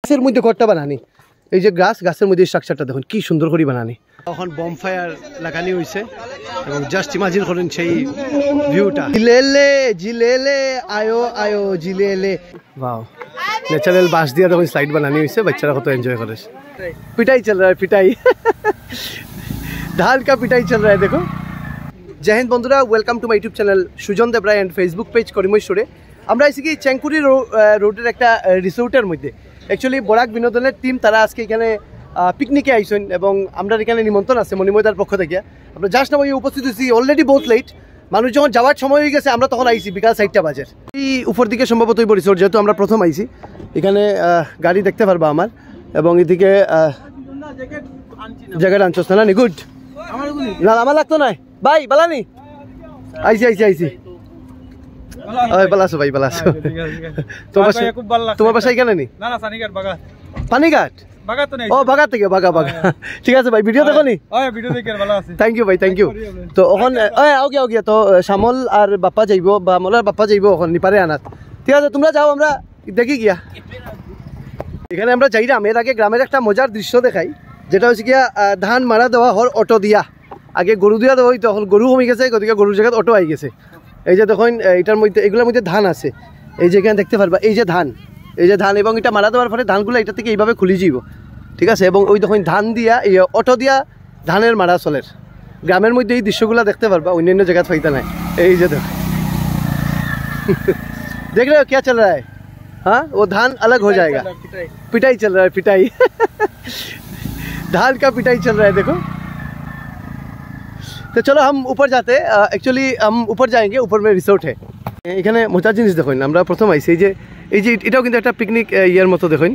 গাছের মধ্যে ঘরটা বানানি, এই যে গাছের মধ্যে স্ট্রাকচারটা দেখুন কি সুন্দর করে বানানি। এখন বম ফায়ার লাগানি হয়েছে এবং জাস্ট ইমাজিন করেন সেই ভিউটা। জিলেলে জিলেলে আয়ো আয়ো জিলেলে, वाओ ন্যাচারাল বাঁশ দিয়ে তখন স্লাইড বানানি হয়েছে, বাচ্চারা কত এনজয় করে। পিটাই চল रहा है পিটাই, ढाल का पिटाई चल रहा है देखो। जय हिंद बंधुरा, welcome to my YouTube channel Sujan Devray and Facebook page करिमैश्वरे। আমরা আইছি কি চেংকুরি রোডের একটা রিসোর্টের মধ্যে। অ্যাকচুয়ালি বরাক বিনোদনের টিম তারা আজকে এখানে পিকনিকে আইসেন এবং আমরা এখানে নিমন্ত্রণ আছে মণিময়দার পক্ষ থেকে। আমরা জাস্ট না উপস্থিত হয়েছি, অলরেডি বহুত লেট, মানুষ যখন যাওয়ার সময় হয়ে গেছে আমরা তখন আইছি বিকাল 4টা বাজে। এই উপর দিকে সম্ভবত এই রিসোর্ট, যেহেতু আমরা প্রথম আইছি এখানে গাড়ি দেখতে পারবা আমার, এবং এদিকে জ্যাকেট আনছস না নি? গুড না আমার লাগতো না ভাই, বালানি আইছি আইছি আইছি ভাই বালাসো। তোমার বাসা এখানে নি? পানিঘাট। ও বাগা থেকে বাগা, ঠিক আছে ভাই, ভিডিও দেখো নি? থ্যাংক ইউ ভাই, থ্যাংক ইউ। তো ওখান আও গিয়া তো শ্যামল আর বাপ্পা যাইব বা মলার বাপ্পা যাইব ওখান নিপারে আনাত। ঠিক আছে তোমরা যাও, আমরা দেখি গিয়া। এখানে আমরা যাইলাম, এর আগে গ্রামের একটা মজার দৃশ্য দেখাই, যেটা হচ্ছে গিয়া ধান মারা দেওয়া হর অটো দিয়া। আগে গরু দিয়া দেওয়া হইতো, এখন গরু কমে গেছে, গতিকে গরুর জায়গায় অটো আই গেছে। এই যে দেখুন এটার মধ্যে, এগুলোর মধ্যে ধান আছে, এই যে এখানে দেখতে পারবা এই যে ধান, এবং এটা মারা দেওয়ার পরে ধানগুলো এটা থেকে এইভাবে খুলি যাইব, ঠিক আছে। এবং ওই দেখুন ধান দিয়া এই অটো দিয়া ধানের মারা চলের। গ্রামের মধ্যে এই দৃশ্যগুলো দেখতে পারবা, অন্যান্য জায়গায় ফাইতা নাই। এই যে দেখ देख रहे हो क्या चल रहा है? हाँ वो धान अलग हो जाएगा, पिटाई चल रहा है, पिटाई धान का पिटाई चल रहा है देखो। तो चलो हम ऊपर जाते हैं, एक्चुअली हम ऊपर जाएंगे, ऊपर में रिसोर्ट है। এখানে মজার জিনিস দেখুন, আমরা প্রথম আইছি এই যে এটাও কিন্তু একটা পিকনিক ইয়ার মতো দেখুন,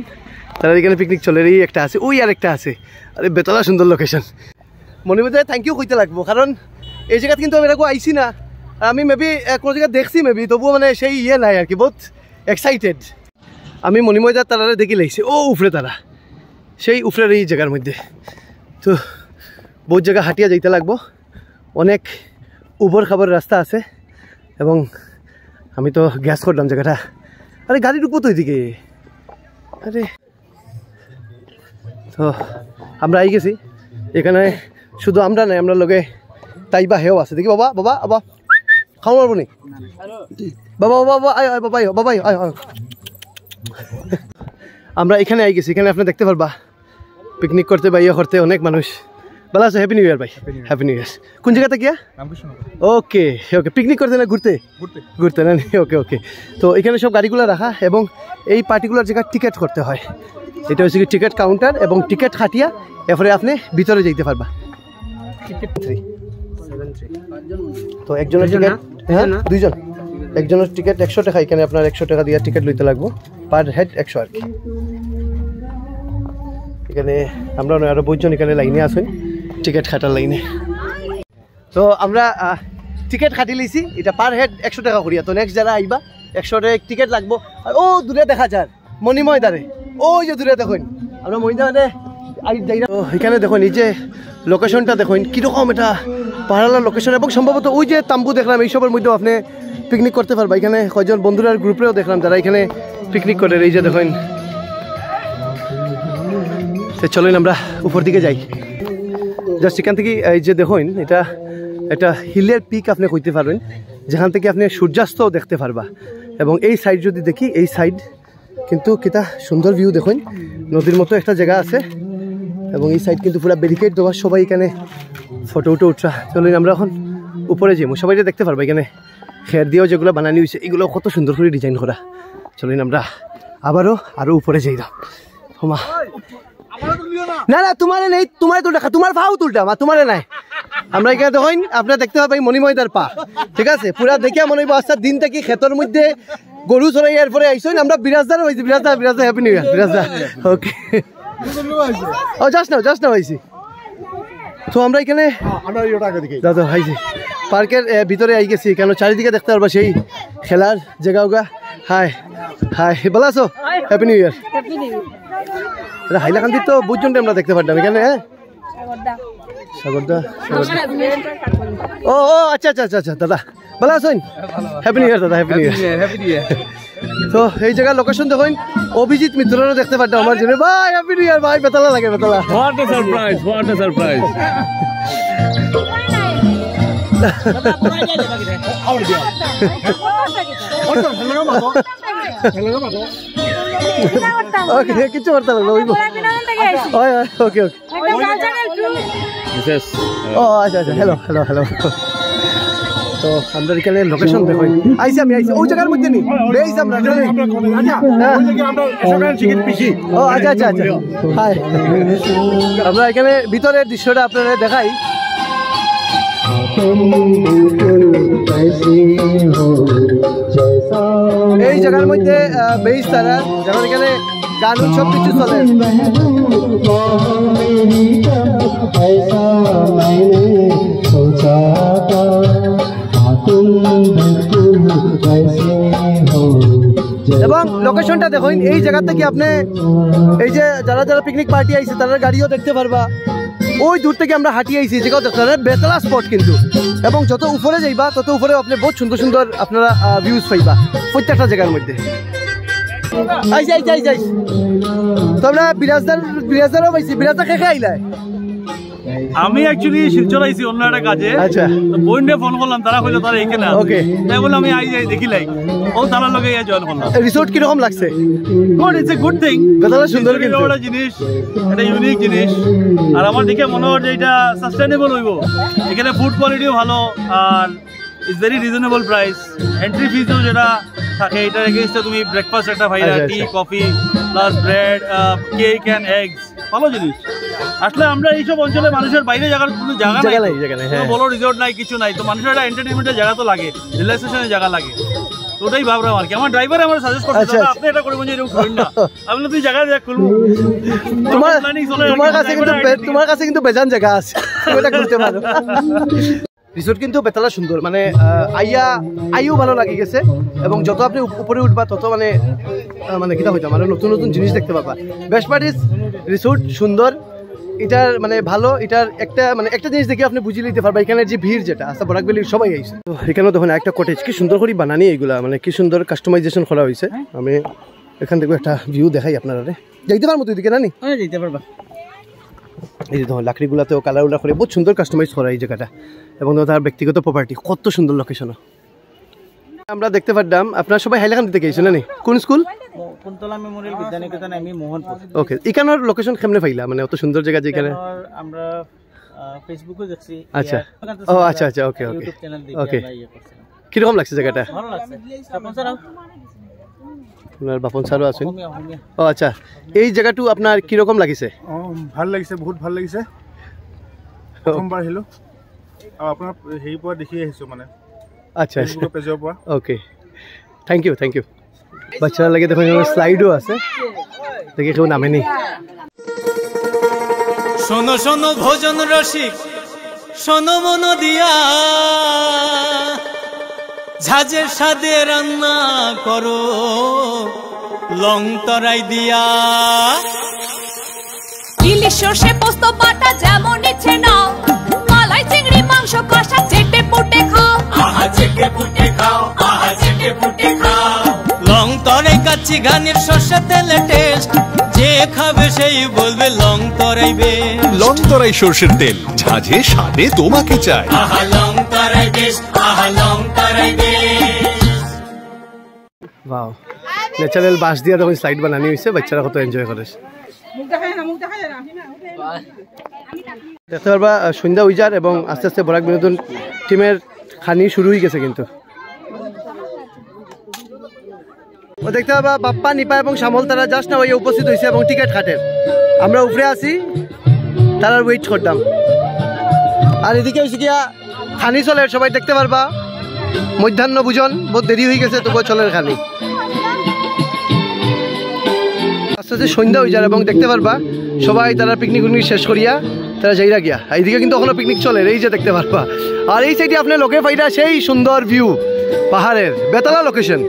তারা এখানে পিকনিক চলে। এই একটা আছে, ওই আর একটা আছে, আরে বেতলা সুন্দর লোকেশন। মনিময়দা থ্যাংক ইউ কইতে লাগবো, কারণ এই জায়গাতে কিন্তু আমি এরকম আইছি না, আমি মেবি কোনো জায়গায় দেখছি মেবি, তবুও মানে সেই ইয়ে নাই আর কি, বহুত এক্সাইটেড। আমি মনিময়দা তারা দেখি লাগছি ও উফরে, তারা সেই উফরের এই জায়গার মধ্যে। তো বহুত জায়গা হাঁটিয়া যাইতে লাগবো, অনেক উবর খাবার রাস্তা আছে, এবং আমি তো গ্যাস করলাম জায়গাটা। আরে গাড়ি ঢুকবো তো ওইদিকে, আরে তো আমরা আই গেছি এখানে। শুধু আমরা নাই, আমরা লগে তাই বা হেও আছে দেখি। বাবা বাবা বাবা খাওয়া পারবো নি? বাবা বাবা আয় আয় বাবা বাবা আয় আয়। আমরা এখানে আই গেছি, এখানে আপনি দেখতে পারবা পিকনিক করতে বা ইয়ে করতে অনেক মানুষ। ভালো আছে? হ্যাপি নিউ ইয়ার ভাই, হ্যাপি নিউ ইয়ার। কোন জায়গাতে গিয়া? ওকে ওকে, পিকনিক করতে না ঘুরতে ঘুরতে না? ওকে ওকে। তো এখানে সব গাড়িগুলো রাখা, এবং এই পার্টিকুলার জায়গায় টিকিট করতে হয়। এটা হচ্ছে কি টিকিট কাউন্টার, এবং টিকিট খাটিয়া এরপরে আপনি ভিতরে যাইতে পারবা। তো একজনের টিকিট, হ্যাঁ দুইজন, একজনের টিকিট 100 টাকা। এখানে আপনার 100 টাকা দিয়ে টিকিট লইতে লাগবো, পার হেড 100 আর কি। এখানে আমরা আরো বহুজন এখানে লাইনে আসুন টিকিট খাটার লাইনে। তো আমরা টিকিট খাটি লইছি, এটা পার হেড 100 টাকা করিয়া। তো নেক্সট যারা আইবা 100 টাকা টিকিট লাগবো। আর ও দূরে দেখা যায় মণিময়দারে, ওই যে দূরে দেখুন আমরা ময়দানে এখানে দেখুন এই যে লোকেশনটা দেখুন কীরকম, এটা পাহাড়ালার লোকেশন, এবং সম্ভবত ওই যে তাম্বু দেখলাম এইসবের মধ্যেও আপনি পিকনিক করতে পারবা। এখানে কয়েকজন বন্ধুরার গ্রুপেও দেখলাম যারা এখানে পিকনিক করে। এই যে দেখুন, চলুন আমরা উপর দিকে যাই। জাস্ট এখান থেকে এই যে দেখুন, এটা একটা হিলের পিক আপনি কইতে পারবেন, যেখান থেকে আপনি সূর্যাস্ত দেখতে পারবা। এবং এই সাইড যদি দেখি, এই সাইড কিন্তু কিতা সুন্দর ভিউ দেখুন, নদীর মতো একটা জায়গা আছে, এবং এই সাইড কিন্তু পুরো ব্যারিকেড দেওয়া, সবাই এখানে ফটো উঠা। চলুন আমরা এখন উপরে যাই, সবাই দেখতে পারবো এখানে খের দিয়েও যেগুলো বানানি হয়েছে, এগুলো কত সুন্দর করে ডিজাইন করা। চলুন আমরা আরো উপরে যাই। না না না তোমারে নেই, তোমার তুলটা, তোমার ভাও তুলটা মা, তোমারে নাই। আমরা এখানে দেখুন আপনারা দেখতে পাবেন মণিময়দার পা, ঠিক আছে, পুরা দেখিয়া মনে হইব আস্তার দিন থেকে ক্ষেতের মধ্যে গরু চড়াই এরপরে আইসেন। আমরা বিরাজদার হয়েছি, বিরাজদার হ্যাপি নিউ ইয়ার বিরাজদার। ওকে ও জাস্ট নাও আইছি। তো আমরা এখানে দাদা হাইছি পার্কের ভিতরে আই গেছি, কেন চারিদিকে দেখতে পারবা সেই খেলার জায়গা উগা। হাই হাই, ভালো আছো? Happy new year. হাইলাকান্দির তো বুঝজনটা আমরা দেখতে পারতাম এখানে। হ্যাঁ সাগরদা, ও আচ্ছা আচ্ছা আচ্ছা আচ্ছা, দাদা ভালো আছেন? হ্যাপি নিউ ইয়ার দাদা, হ্যাপি নিউ ইয়ার। তো এই জায়গার লোকেশন দেখুন, অভিজিৎ মিত্ররও দেখতে পারতাম আমার জন্য। ভাই হ্যাপি নিউ ইয়ার ভাই, বেতালা লাগে বেতালা। What a surprise, what a surprise. Okay কিছু করতে পারবো। ওকে ওকে। ও আচ্ছা আচ্ছা, হ্যালো হ্যালো হ্যালো। তো আমরা এখানে লোকেশন দেখুন, আইসি আমি আইসি ওই জায়গার মধ্যে নেই বেশ আমরা। ও আচ্ছা আচ্ছা আচ্ছা, হাই। আমরা এখানে ভিতরের দৃশ্যটা আপনাদের দেখাই। এই জায়গার মধ্যে বেশ তারা যেমন এখানে গান উৎসব কিছু চলে। এবং লোকেশনটা দেখুন, এই জায়গা থেকে আপনি এই যে যারা যারা পিকনিক পার্টি আইছে তাদের গাড়িও দেখতে পারবা। ওই দূর থেকে আমরা হাঁটিয়ে আইছি, যেটাও দেখতে পারেন বেতলা স্পট কিন্তু। এবং যত উপরে যাইবা তত উপরে আপনি বহুত সুন্দর সুন্দর আপনারা ভিউজ পাইবা প্রত্যেকটা জায়গার মধ্যে। আইসি আইসি আইসি আইসি। তো আমরা বিরাজদারও পাইছি। বিরাজদার খেয়ে আইলাই? আমি অ্যাকচুয়ালি শিলচর আইছি অন্য একটা কাজে। আচ্ছা, বইনে ফোন করলাম, তারা কইলো তারা এইখানে আছে। ওকে, তাই বলে আমি আই যাই দেখি লাই ও তারা লগে জয়েন করলাম। রিসোর্ট কি রকম লাগছে? Good, it's a good thing. Betla সুন্দর কিন্তু একটা জিনিস, এটা ইউনিক জিনিস। আর আমার দেখে মনে হয় যে এটা সাস্টেইনেবল হইব। এখানে ফুড কোয়ালিটিও ভালো আর it's very reasonable price. Entry ফিজও যেটা থাকে এটার এগেইনস্টে তুমি ব্রেকফাস্ট একটা পাইরা, tea coffee plus bread cake and eggs, ভালো জিনিস। আসলে আমরা এইসব অঞ্চলে মানুষের বাইরে যাওয়ার কোনো জায়গা নাই, বড় রিসোর্ট নাই, কিছু নাই। তো মানুষের একটা এন্টারটেইনমেন্টের জায়গা তো লাগে, রিল্যাক্সেশনের জায়গা লাগে। তো ওটাই ভাবলাম আর কি। আমার ড্রাইভার আমার সাজেস্ট করছে আপনি এটা করবেন, এরকম করেন না। আমি তুই জায়গা দেখ খুলবো। তোমার কাছে কিন্তু বেজান জায়গা আছে, এটা করতে পারো। রিসোর্ট কিন্তু বেতালা সুন্দর, মানে আইও ভালো লাগে গেছে। এবং যত আপনি উপরে উঠবা তত মানে মানে কিটা হইতাম মানে নতুন নতুন জিনিস দেখতে পাবা। বেস্ট পার্ট ইজ রিসোর্ট সুন্দর, এটার মানে ভালো। এটার একটা জিনিস দেখে আপনি বুঝিয়ে নিতে পারবা এখানে যে ভিড় যেটা আছে বরাক ভ্যালির সবাই আইছে। তো এখানেও দেখুন একটা কটেজ কি সুন্দর করে বানানি, এইগুলা মানে কি সুন্দর কাস্টমাইজেশন করা হয়েছে। আমি এখান থেকে একটা ভিউ দেখাই আপনারা। যাইতে পারবো তুই দিকে নানি? যেতে পারবা। এই যে দেখুন লাকড়িগুলাতেও কালারগুলা করে বহুত সুন্দর কাস্টমাইজ করা এই জায়গাটা। এবং তার ব্যক্তিগত প্রপার্টি, কত সুন্দর লোকেশন। আমরা দেখতে পারলাম আপনারা সবাই হাইলাকান্দি থেকে গেছেন নানি? কোন স্কুল? কুন্তলা মেমোরিয়াল বিদ্যানিকেতন, আমি মোহনপুর। ওকে, এখানের লোকেশন কেমনে পাইলা? মানে অত সুন্দর জায়গা যেখানে আমরা ফেসবুকে দেখছি। আচ্ছা, ও আচ্ছা আচ্ছা, ওকে ওকে ইউটিউব চ্যানেল দেখে ওকে। ইয়ে করছিলাম। কি রকম লাগছে জায়গাটা? ভালো লাগছে। তখন স্যার আপনার বাপন স্যারও আছেন? ও আচ্ছা, এই জায়গাটো আপনার কি রকম লাগিছে? ভাল লাগিছে, বহুত ভাল লাগিছে। প্রথমবার হেলো আর আপনার হেই পর দেখি আহিছো মানে। আচ্ছা ফেসবুক পেজৰ পৰা। ওকে, থ্যাংক ইউ থ্যাংক ইউ। বাচ্চারা লাগে দেখুন স্লাইডও আছে, দেখে কেউ নামেনি। শোনো শোনো ভোজন রসিক, শোনো মন দিয়া, ঝাঁঝের সাদে রান্না করো লং তরাই দিয়া। ইলিশ সর্ষে পোস্ত বাটা যেমন ইচ্ছে নাও, মালাই চিংড়ি মাংস কষা চেটে পুটে খাও, আহা চেটে পুটে খাও, আহা চেটে পুটে খাও। লং তরাই কাচ্চি ঘানির সর্ষে তেলে টেস্ট, যে খাবে সেই বলবে লং তরাই বেশ। লং তরাই সর্ষের তেল, ঝাঁঝে স্বাদে তোমাকে চাই। আহা লং তরাই বেশ, আহা লং তরাই বেশ। ওয়াও, ন্যাচারাল বাঁশ দিয়ে তখন স্লাইড বানানি হয়েছে, বাচ্চারা কত এনজয় করে। দেখতে পারবা সন্ধ্যা উইজার এবং আস্তে আস্তে বরাক বিনোদন টিমের খানি শুরু হয়ে গেছে কিন্তু। ও দেখতে পাবা বাপ্পা, নিপা এবং শ্যামল তারা জাস্ট না ওই উপস্থিত হয়েছে এবং টিকিট কাটের। আমরা উপরে আছি, তারা ওয়েট করতাম। আর এদিকে হয়েছে গিয়া খানি চলের, সবাই দেখতে পারবা মধ্যাহ্ন ভোজন, বহুত দেরি হয়ে গেছে তবুও চলের খানি। আস্তে আস্তে সন্ধ্যা হয়ে যায় এবং দেখতে পারবা সবাই তারা পিকনিক শেষ করিয়া তারা যাইরা গিয়া। এইদিকে কিন্তু এখনো পিকনিক চলে, এই যে দেখতে পারবা। আর এই সাইডে আপনি লোকে পাইরা সেই সুন্দর ভিউ পাহাড়ের, বেতালা লোকেশন।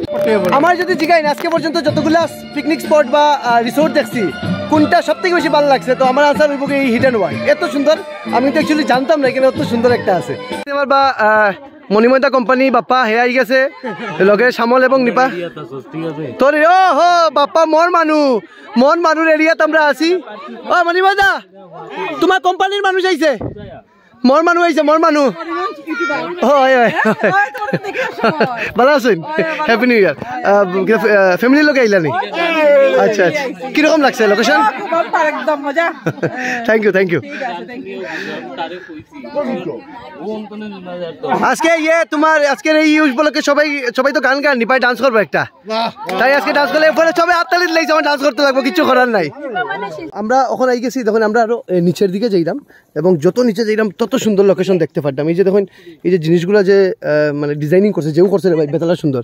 আমার যদি জিগাই না আজকে পর্যন্ত যতগুলা পিকনিক স্পট বা রিসোর্ট দেখছি কোনটা সব থেকে বেশি ভালো লাগছে, তো আমার আনসার হইব এই হিডেন ওয়াই। এত সুন্দর, আমি তো অ্যাকচুয়ালি জানতাম না এখানে এত সুন্দর একটা আছে। দেখতে পারবা মণিময়দা কোম্পানি বাপ্পা হে আই গেছে লগে শ্যামল এবং নিপা তোর ও হো বাপ্পা মন মানুর এরিয়াত আমরা আছি ও মণিময়দা তোমার কোম্পানির মানুষ আইছে মর মানুষ আইছে মর মানুষ ভালো আছেন হ্যাপি নিউ ইয়ার ফ্যামিলির লোকে আইলানি আচ্ছা আচ্ছা কিরকম লাগছে লোকেশন একদম মজা থ্যাংক ইউ আজকে তোমার আজকের এই উপলক্ষে সবাই তো গান নিপাই ডান্স করবো একটা তাই আজকে ডান্স করলে এরপরে সবাই হাততালি দিলেই আমার ডান্স করতে লাগবো কিছু করার নাই আমরা ওখানে আই গেছি দেখুন আমরা আরো নিচের দিকে যাইলাম এবং যত নিচে যাইলাম তত সুন্দর লোকেশন দেখতে পারতাম এই যে দেখুন এই যে জিনিসগুলো যে মানে ডিজাইনিং করছে যেও করছে রে ভাই বেতালা সুন্দর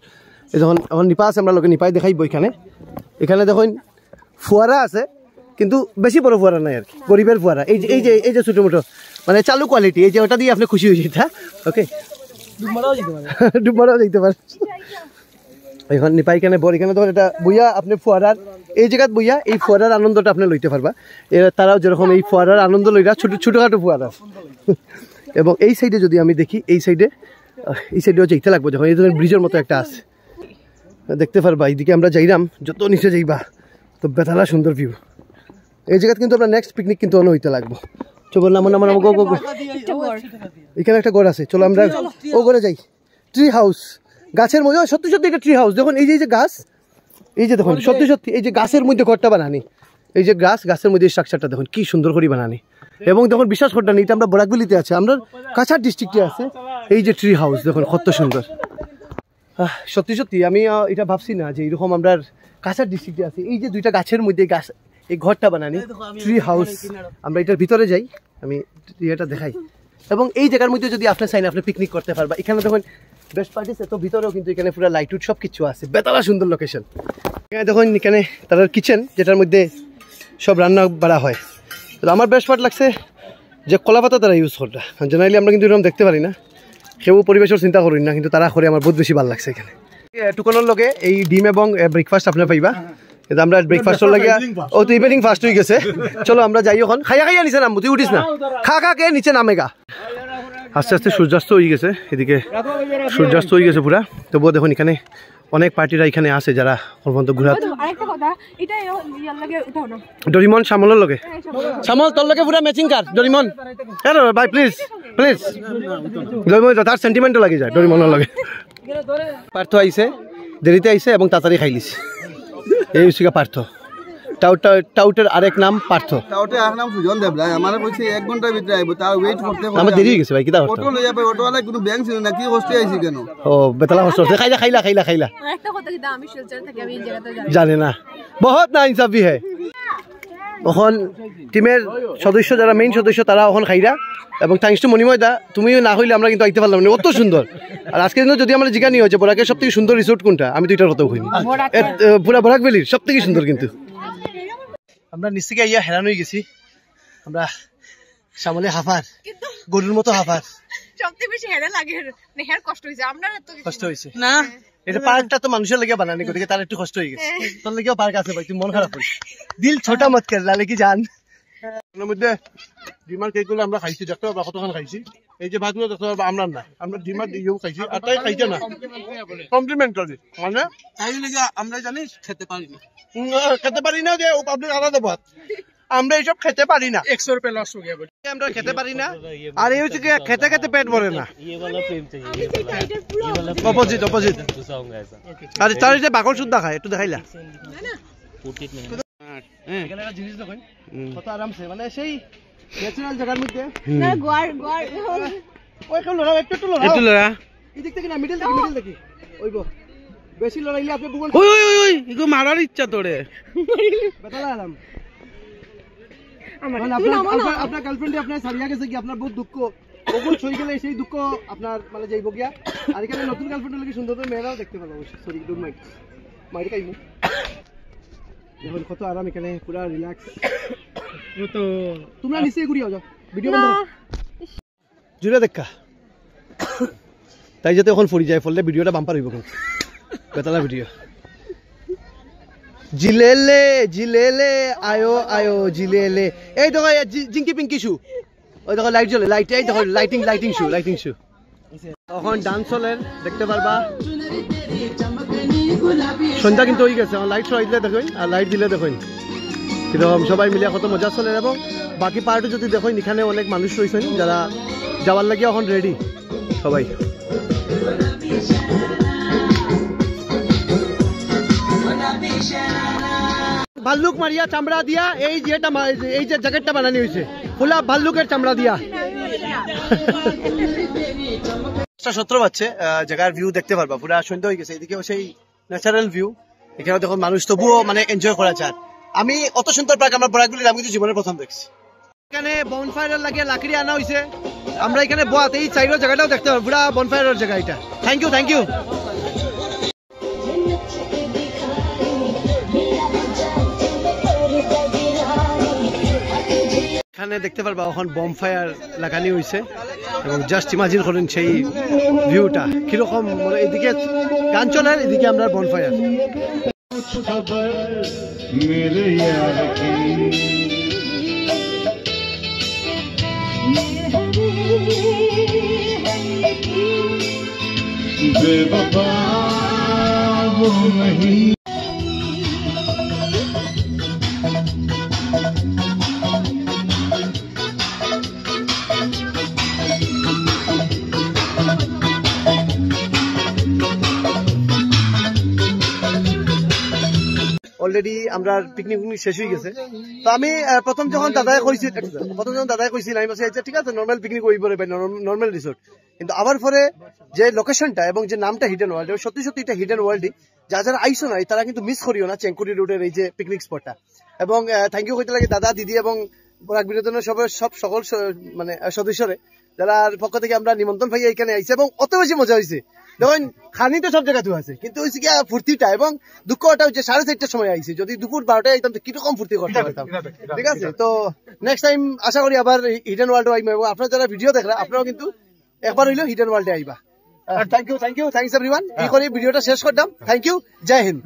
এই যখন এখন নিপা আছে আমরা লোকে নিপাই দেখাইবো এখানে দেখুন ফুয়ারা আছে কিন্তু বেশি বড় ফুয়ারা নাই আর কি গরিবের ফুয়ারা এই যে ছোটো মোটো মানে চালু কোয়ালিটি এই যে ওটা দিয়ে আপনি খুশি হয়েছে এটা ওকে ডুব মারাও যেতে পারে এখন নিপাই এখানে বড় এখানে তখন এটা বইয়া আপনি ফুয়ারার এই জায়গাত বইয়া এই ফুয়ারার আনন্দটা আপনি লইতে পারবা তারাও যেরকম এই ফুয়ারার আনন্দ লইরা ছোটোখাটো ফুয়ারা এবং এই সাইডে যদি আমি দেখি এই সাইডেও যেতে লাগবো যখন এই ধরনের ব্রিজের মতো একটা আছে দেখতে পারবা এইদিকে আমরা যাইলাম যত নিচে যাইবা তো বেতালা সুন্দর ভিউ এই জায়গাত কিন্তু আমরা নেক্সট পিকনিক কিন্তু অন্য হইতে লাগবো চলো নাম গো এখানে একটা ঘর আছে চলো আমরা ও ঘরে যাই ট্রি হাউস গাছের মধ্যে সত্যি এটা ট্রি হাউস দেখুন এই যে গাছ এই যে দেখুন সত্যি এই যে গাছের মধ্যে ঘরটা বানানি এই যে গাছের মধ্যে স্ট্রাকচারটা দেখুন কি সুন্দর করে বানানি এবং দেখুন বিশ্বাস করতে নেই এটা আমরা বরাকবিলিতে আছে আমরা কাছাড় ডিস্ট্রিক্টে আছে এই যে ট্রি হাউস দেখুন কত সুন্দর সত্যি আমি এটা ভাবছি না যে এরকম আমরা কাছাড় ডিস্ট্রিক্টে আছে এই যে দুইটা গাছের মধ্যে গাছ এই ঘরটা বানানি ট্রি হাউস আমরা এটার ভিতরে যাই আমি এটা দেখাই এবং এই জায়গার মধ্যে যদি আপনি চাইন আপনি পিকনিক করতে পারবা এখানে দেখুন বেস্ট পার্টিস এত ভিতরেও কিন্তু এখানে পুরো লাইট উড সব কিছু আছে বেতালা সুন্দর লোকেশন এখানে দেখুন এখানে তার কিচেন যেটার মধ্যে সব রান্না বাড়া হয় তো আমার বেস্ট পার্ট লাগছে যে কলা পাতা তারা ইউজ করটা জেনারেলি আমরা কিন্তু এরকম দেখতে পারি না সেও পরিবেশের চিন্তা করি না কিন্তু তারা করে আমার বহুত বেশি ভালো লাগছে এখানে টুকনের লগে এই ডিম এবং ব্রেকফাস্ট আপনার পাইবা কিন্তু আমরা ব্রেকফাস্টর লাগে ও তো ইভিনিং ফাস্ট হয়ে গেছে চলো আমরা যাই এখন খাইয়া নিচে নামবো তুই উঠিস না খা কে নিচে নামেগা আস্তে আস্তে সূর্যাস্ত হয়ে গেছে এদিকে সূর্যাস্ত হয়ে গেছে পুরা তবুও দেখুন এখানে অনেক পার্টিরা এখানে আছে যারা পর্যন্ত ঘুরা ডরিমন শ্যামলের লগে শ্যামল তোর লগে পুরা ম্যাচিং কার ডরিমন ভাই প্লিজ ডরিমন তার সেন্টিমেন্টও লাগে যায় ডরিমনের লগে পার্থ আইছে দেরিতে আইছে এবং তাড়াতাড়ি খাইলিস এই হচ্ছে পার্থ টাউটের আরেক নাম পার্থ টাউটের আরেক নাম সুজন দেবরায় আমার কইছে 1 ঘন্টার ভিতরে আইবো তার ওয়েট করতে আমার দেরি হয়ে গেছে ভাই কিটা অটো লইয়া ভাই অটোওয়ালা কোনো ব্যাংক ছিল না কি কষ্ট আইছি কেন ও বেতলা কষ্ট খাইলা একটা কথা কি আমি শিলচর থেকে আমি এই জায়গাতে জানি না বহুত না ইনসাফি হে এখন টিমের সদস্য যারা মেইন সদস্য তারা এখন খাইরা এবং থ্যাঙ্কস টু মণিময়দা তুমিও না হইলে আমরা কিন্তু আইতে পারলাম না অত সুন্দর আর আজকে কিন্তু যদি আমরা জিজ্ঞানি হয়েছে বরাকের সব থেকে সুন্দর রিসোর্ট কোনটা আমি তো এটার কথা কইনি পুরা বরাক ভ্যালির সব থেকে সুন্দর কিন্তু আমরা নিচ থেকে ইয়া হেরান হয়ে গেছি আমরা সামলে হাফার গরুর মতো হাফার সবথেকে বেশি হেরা লাগে নেহার কষ্ট হইছে আমরা তো কষ্ট হইছে না এটা পার্কটা তো মানুষের লাগে বানানি গতিকে তার একটু কষ্ট হয়ে গেছে তোর লাগেও পার্ক আছে ভাই তুই মন খারাপ করিস দিল ছোটা মত কর লালে কি জান এর মধ্যে ডিমার কেকগুলো আমরা খাইছি দেখতে আমরা কতক্ষণ খাইছি এই যে ভাতগুলো দেখতে আমরা না আমরা ডিমার দিয়েও খাইছি আর তাই খাইছে না কমপ্লিমেন্টারি মানে তাই লাগা আমরা জানিস খেতে পারি না যে পাবলিক আলাদা ভাত আমরা এইসব খেতে পারি না 100 রুপে লস হয়ে গেল আমরা খেতে পারি না আর এই হচ্ছে খেতে খেতে পেট ভরে না অপোজিট আরে তার যে বাকল সুদ্ধা খায় একটু দেখাইলা এখানে একটা জিনিস দেখুন কত আরামসে মানে সেই ন্যাচারাল জায়গার মধ্যে না গোয়ার ওই কেউ লড়া একটু লড়া এদিক থেকে না মিডল থেকে ওইব বেশি লড়াইলে আপনি বুবন ওই ইগো মারার ইচ্ছা তোরে বেতালা আরাম আপনার গার্লফ্রেন্ডে আপনার ছাড়িয়া গেছে কি আপনার বহুত দুঃখ ওগুলো ছই গেলে সেই দুঃখ আপনার মানে যাইব গিয়া আর এখানে নতুন গার্লফ্রেন্ড লাগে সুন্দর মেয়েরাও দেখতে পাবো সরি ডোন্ট মাইন্ড মাইরে কাইমু দেখুন কত আরাম এখানে পুরা রিল্যাক্স তো তোমরা নিচে ঘুরিয়ে যাও ভিডিও বন্ধ জুড়ে দেখা তাই যাতে এখন ফুরি যায় ফলে ভিডিওটা বাম্পার হইব কিন্তু বেতালা ভিডিও জিলেলে আয়ো জিলেলে এই দেখো জিঙ্কি পিঙ্কি শু ওই দেখো লাইট জ্বলে লাইট এই দেখো লাইটিং শু এখন ডান্স হলের দেখতে পারবা সন্ধ্যা কিন্তু হয়ে গেছে লাইট সরাই দিলে দেখুন আর লাইট দিলে দেখুন কিরকম সবাই মিলে কত মজা চলে এবং বাকি পার্টও যদি দেখুন এখানে অনেক মানুষ রয়েছেন যারা যাওয়ার লাগে এখন রেডি সবাই ভাল্লুক মারিয়া চামড়া দিয়া এই যে জ্যাকেটটা বানানো হয়েছে ফুলা ভাল্লুকের চামড়া দিয়া 17 বাজছে জায়গার ভিউ দেখতে পারবা পুরা সন্ধ্যা হয়ে গেছে এদিকেও সেই ন্যাচারাল ভিউ এখানে দেখুন মানুষ তবুও মানে এনজয় করা যায় আমি অত সুন্দর পার্ক আমার বরাকগুলির আমি কিন্তু জীবনের প্রথম দেখছি এখানে বনফায়ার লাগিয়ে লাকড়ি আনা হয়েছে আমরা এখানে বোয়াতে এই সাইডের জায়গাটাও দেখতে পারবো পুরা বনফায়ারের জায়গা এটা থ্যাংক ইউ এখানে দেখতে পারবা এখন বমফায়ার লাগানি হয়েছে এবং জাস্ট ইমাজিন করেন সেই ভিউটা কিরকম মানে এদিকে গান চলে এদিকে আমরা বনফায়ার অলরেডি আমরা পিকনিক শেষ হয়ে গেছে তো আমি প্রথম যখন দাদাই কইছিল আমি বলছি আচ্ছা ঠিক আছে নর্মাল পিকনিক হইব রে ভাই নর্মাল রিসোর্ট কিন্তু আবার পরে যে লোকেশনটা এবং যে নামটা হিডেন ওয়ার্ল্ড সত্যি এটা হিডেন ওয়ার্ল্ডই যারা আইসো নাই তারা কিন্তু মিস করিও না চেঙ্কুরি রোডের এই যে পিকনিক স্পটটা এবং থ্যাংক ইউ কইতে লাগে দাদা দিদি এবং বরাক বিনোদনের সকল মানে সদস্যরে যারা পক্ষ থেকে আমরা নিমন্ত্রণ পাই এখানে আইছে এবং অত বেশি মজা হয়েছে দেখুন খানি তো সব জায়গাতে আছে কিন্তু হচ্ছে কি ফুর্তিটা এবং দুঃখটা হচ্ছে 4:30টার সময় আইছে যদি দুপুর 12টায় আইতাম তো কিরকম ফুর্তি করতে পারতাম ঠিক আছে তো নেক্সট টাইম আশা করি আবার হিডেন ওয়ার্ল্ড আইব এবং আপনারা যারা ভিডিও দেখরা আপনারাও কিন্তু একবার হইলেও হিডেন ওয়ার্ল্ডে আইবা থ্যাংক ইউ থ্যাংকস এভরিওয়ান এই করে ভিডিওটা শেষ করলাম থ্যাংক ইউ জয় হিন্দ